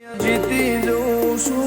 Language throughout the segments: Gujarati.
જીતી જઉં છું.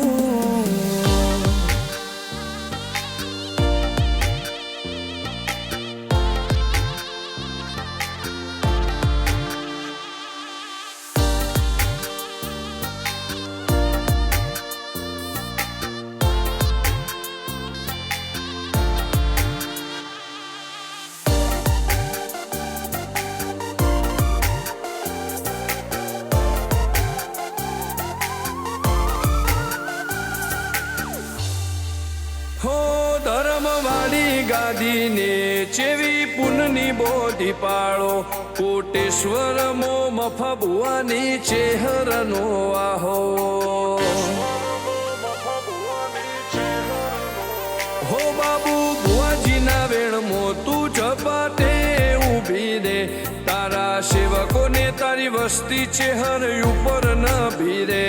હો ધર્મવાળી ગાદીને ચેવી પુનની બોધી પાળો કોટેશ્વર મો મફા ભુવાની ચેહરનો આહો. હો બાબુ ભુવાજીના વેણમો તું ઝપાટે ઊભી રે તારા સેવકોને તારી વસ્તી ચેહર ઉપર ન ભીરે.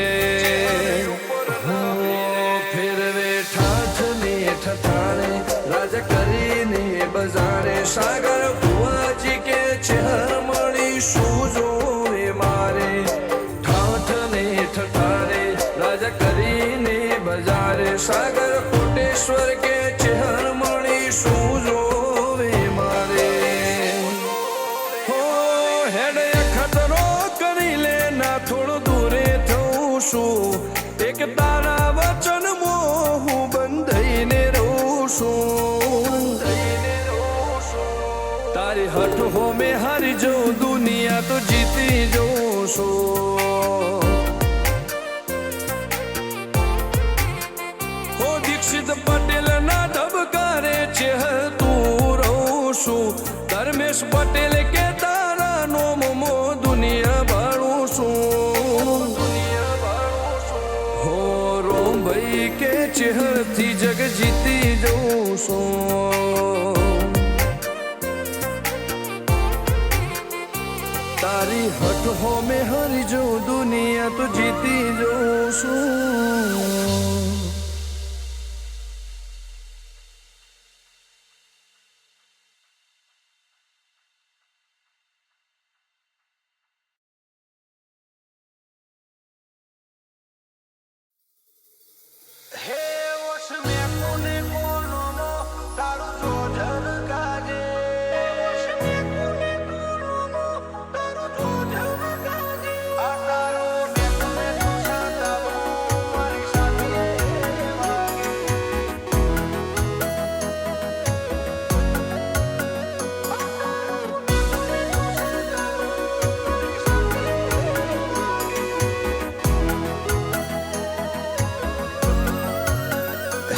ફેરવે ઠાઠને ઠઠાણે રાજ કરીને બજારે સાગર ભુવાજી કે ચેહર મળી શું જોવે મારે. ઠાઠને ઠઠાણે રાજ કરીને બજારે સાગર કોટેશ્વર કે ચેહર મળી શું જોવે મારે. હો હેડ ખતરો કરી લે ના થોડો દૂરે થઉં છું એક તારા વચન હું બંધાઈને રહું છું. તારી હઠ હો મેં હારી જઉં દુનિયા તો જીતી જઉં છું. હો દીક્ષિત પટેલ ના ધબકારે ચેહર તું રહું છું. ધર્મેશ પટેલ કે તારા નોમ મો દુનિયા ભાળું છું. હો રોમ ભાઈ કે ચેહરથી જગ જીતી જઉં છું. તારી હઠ હો મેં હારી જઉં દુનિયા તો જીતી જઉં છું.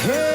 હે